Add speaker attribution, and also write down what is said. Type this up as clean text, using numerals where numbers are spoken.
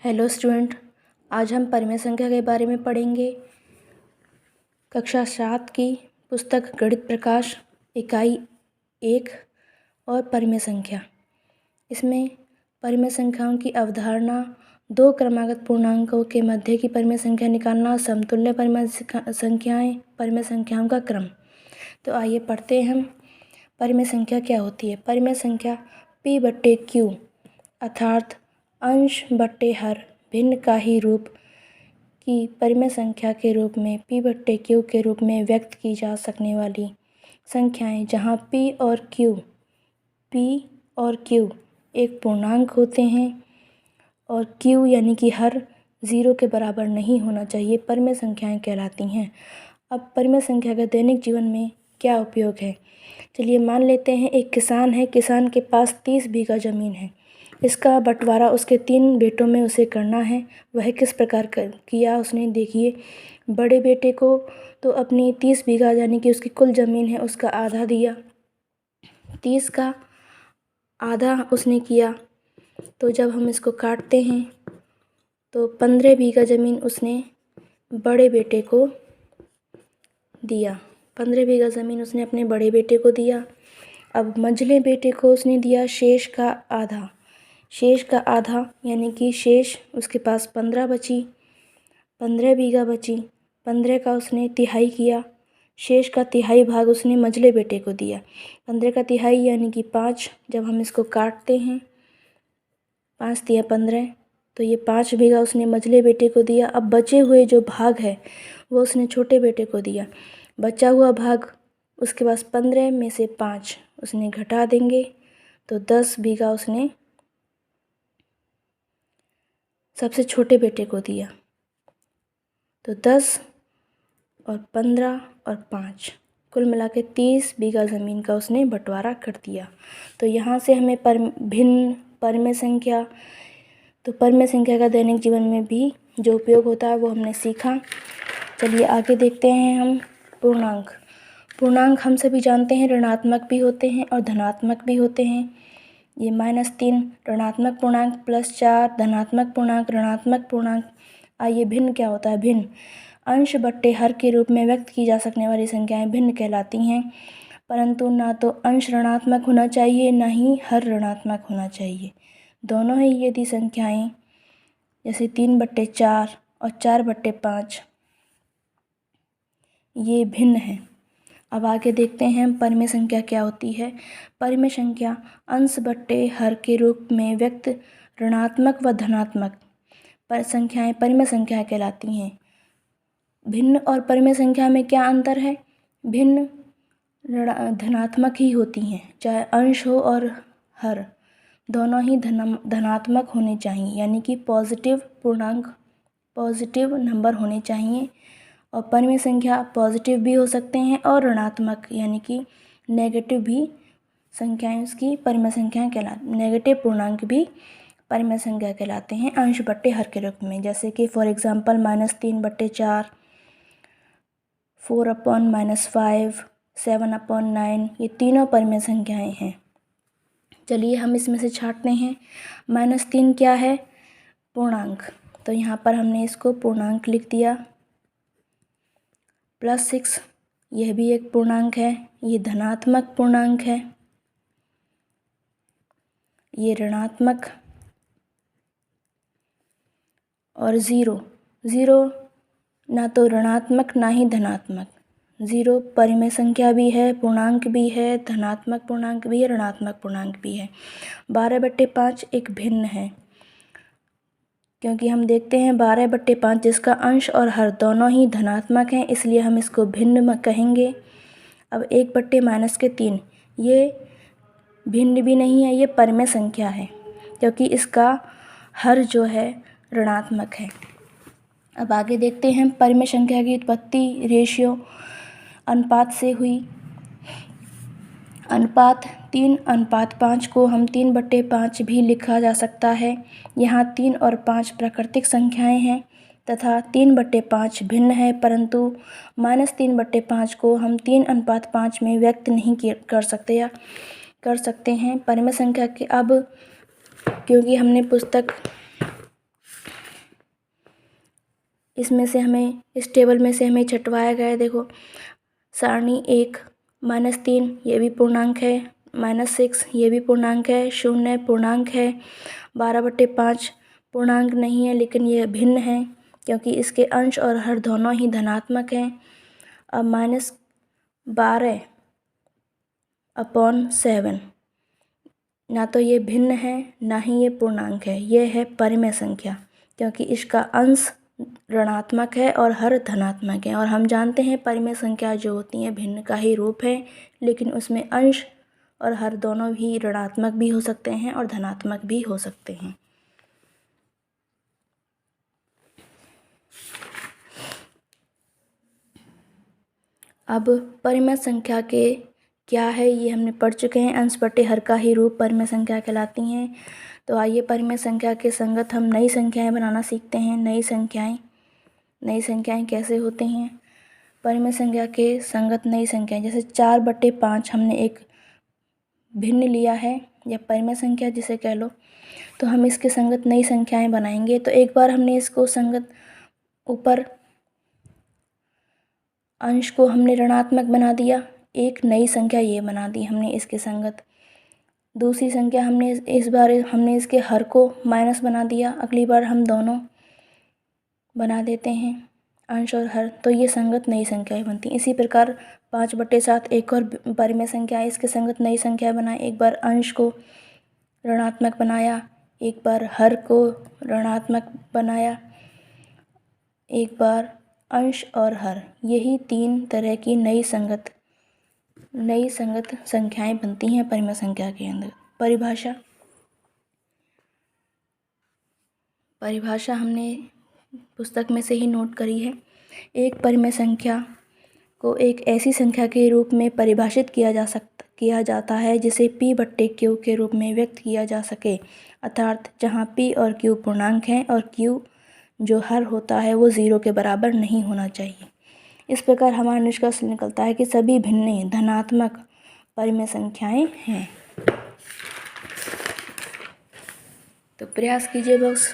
Speaker 1: Hello student, आज हम परिमेय संख्या के बारे में पढ़ेंगे। कक्षा 7 की पुस्तक गणित प्रकाश इकाई 1 और परिमेय संख्या। इसमें परिमेय संख्याओं की अवधारणा, दो क्रमागत पूर्णांकों के मध्य की परिमेय संख्या निकालना, समतुल्य परिमेय संख्याएं, परिमेय संख्याओं का क्रम। तो आइए पढ़ते हैं हम। परिमेय संख्या क्या होती है? परिमेय संख्या P/Q अर्थात अंश बट्टे हर भिन्न का ही रूप की परिमेय संख्या के रूप में P/Q के रूप में व्यक्त की जा सकने वाली संख्याएं, जहां P और Q एक पूर्णांक होते हैं और Q यानी कि हर 0 के बराबर नहीं होना चाहिए, परिमेय संख्याएं कहलाती हैं। अब परिमेय संख्या का दैनिक जीवन में क्या उपयोग है? चलिए मान लेते हैं एक किसान है। किसान के पास 30 बीघा ज़मीन है। इसका बंटवारा उसके 3 बेटों में उसे करना है। वह किस प्रकार किया उसने? देखिए, बड़े बेटे को तो अपनी 30 बीघा यानी कि उसकी कुल ज़मीन है उसका आधा दिया, 30 का आधा उसने किया। तो जब हम इसको काटते हैं तो 15 बीघा ज़मीन उसने बड़े बेटे को दिया। 15 बीघा ज़मीन उसने अपने बड़े बेटे को दिया। अब मंझले बेटे को उसने दिया शेष का आधा। शेष का आधा यानी कि शेष उसके पास 15 बची, 15 बीघा बची। 15 का उसने तिहाई किया। शेष का तिहाई भाग उसने मंझले बेटे को दिया। 15 का तिहाई यानी कि 5। जब हम इसको काटते हैं, 5 तिया 15, तो ये 5 बीघा उसने मंझले बेटे को दिया। अब बचे हुए जो भाग है वो उसने छोटे बेटे को दिया। बचा हुआ भाग उसके पास 15 में से 5 उसने घटा देंगे तो 10 बीघा उसने सबसे छोटे बेटे को दिया। तो 10 और 15 और 5 कुल मिला के 30 बीघा ज़मीन का उसने बंटवारा कर दिया। तो यहाँ से हमें भिन्न परिमेय संख्या, तो परिमेय संख्या का दैनिक जीवन में भी जो उपयोग होता है वो हमने सीखा। चलिए आगे देखते हैं हम पूर्णांक। पूर्णांक हम सभी जानते हैं ऋणात्मक भी होते हैं और धनात्मक भी होते हैं। ये -3 ऋणात्मक पूर्णांक, +4 धनात्मक पूर्णांक, ऋणात्मक पूर्णांक। आइए भिन्न क्या होता है? भिन्न अंश बट्टे हर के रूप में व्यक्त की जा सकने वाली संख्याएं भिन्न कहलाती हैं, परंतु ना तो अंश ऋणात्मक होना चाहिए ना ही हर ऋणात्मक होना चाहिए। दोनों ही यदि संख्याएं जैसे 3/4 और 4/5 ये भिन्न हैं। अब आगे देखते हैं परिमेय संख्या क्या होती है। परिमेय संख्या अंश बट्टे हर के रूप में व्यक्त ऋणात्मक व धनात्मक संख्याएं परिमेय संख्या कहलाती हैं। भिन्न और परिमेय संख्या में क्या अंतर है? भिन्न धनात्मक ही होती हैं, चाहे अंश हो और हर, दोनों ही धनात्मक होने चाहिए, यानी कि पॉजिटिव पूर्णांक, पॉजिटिव नंबर होने चाहिए। और परिमेय संख्या पॉजिटिव भी हो सकते हैं और ऋणात्मक यानी कि नेगेटिव भी संख्याएं उसकी परिमेय संख्याएं नेगेटिव पूर्णांक भी परिमेय संख्या कहलाते हैं अंश बट्टे हर के रूप में। जैसे कि फॉर एग्जांपल -3/4, 4/-5, 7/9, ये तीनों परिमेय संख्याएं हैं। चलिए हम इसमें से छांटते हैं। -3 क्या है? पूर्णांक, तो यहाँ पर हमने इसको पूर्णांक लिख दिया। +6 यह भी एक पूर्णांक है, ये धनात्मक पूर्णांक है। ये ऋणात्मक। और 0 ना तो ऋणात्मक ना ही धनात्मक। 0 परिमेय संख्या भी है, पूर्णांक भी है, धनात्मक पूर्णांक भी है, ऋणात्मक पूर्णांक भी है। 12/5 एक भिन्न है, क्योंकि हम देखते हैं 12/5 जिसका अंश और हर दोनों ही धनात्मक हैं, इसलिए हम इसको भिन्न कहेंगे। अब 1/-3 ये भिन्न भी नहीं है, ये परिमेय संख्या है, क्योंकि इसका हर जो है ऋणात्मक है। अब आगे देखते हैं परिमेय संख्या की उत्पत्ति रेशियो अनुपात से हुई। अनुपात 3:5 को हम 3/5 भी लिखा जा सकता है। यहाँ 3 और 5 प्राकृतिक संख्याएं हैं तथा 3/5 भिन्न है, परंतु -3/5 को हम 3:5 में व्यक्त नहीं कर सकते या कर सकते हैं परिमेय संख्या के। अब क्योंकि हमने पुस्तक इसमें से हमें, इस टेबल में से हमें छँटवाया गया है। देखो सारणी 1 -3 ये भी पूर्णांक है, -6 ये भी पूर्णांक है, 0 पूर्णांक है, 12/5 पूर्णांक नहीं है लेकिन यह भिन्न है क्योंकि इसके अंश और हर दोनों ही धनात्मक हैं। अब -12/7 ना तो ये भिन्न है ना ही ये पूर्णांक है, ये है परिमेय संख्या क्योंकि इसका अंश ऋणात्मक है और हर धनात्मक है। और हम जानते हैं परिमेय संख्या जो होती हैं भिन्न का ही रूप है, लेकिन उसमें अंश और हर दोनों भी ऋणात्मक भी हो सकते हैं और धनात्मक भी हो सकते हैं। अब परिमेय संख्या के क्या है ये हमने पढ़ चुके हैं। अंश बटे हर का ही रूप परिमेय संख्या कहलाती हैं। तो आइए परिमेय संख्या के संगत हम नई संख्याएं बनाना सीखते हैं। नई संख्याएं कैसे होती हैं? परिमेय संख्या के संगत नई संख्याएं, जैसे 4/5 हमने एक भिन्न लिया है या परिमेय संख्या जिसे कह लो, तो हम इसके संगत नई संख्याएं बनाएंगे। तो एक बार हमने इसको संगत, ऊपर अंश को हमने ऋणात्मक बना दिया, एक नई संख्या ये बना दी हमने इसके संगत। दूसरी संख्या हमने इस बार हमने इसके हर को माइनस बना दिया, अगली बार हम दोनों बना देते हैं, अंश और हर, तो ये संगत नई संख्याएं बनती हैं। इसी प्रकार 5/7 एक और परिमेय संख्या है, इसके संगत नई संख्या बनाए। एक बार अंश को ऋणात्मक बनाया, एक बार हर को ऋणात्मक बनाया, एक बार अंश और हर, यही 3 तरह की नई संगत संख्याएं बनती हैं परिमेय संख्या के अंदर। परिभाषा हमने पुस्तक में से ही नोट करी है। एक परिमेय संख्या को एक ऐसी संख्या के रूप में परिभाषित किया जाता है जिसे p/q के रूप में व्यक्त किया जा सके, अर्थात जहाँ p और q पूर्णांक हैं और q जो हर होता है वो 0 के बराबर नहीं होना चाहिए। इस प्रकार हमारा निष्कर्ष निकलता है कि सभी भिन्न धनात्मक परिमेय संख्याएं हैं। तो प्रयास कीजिए बस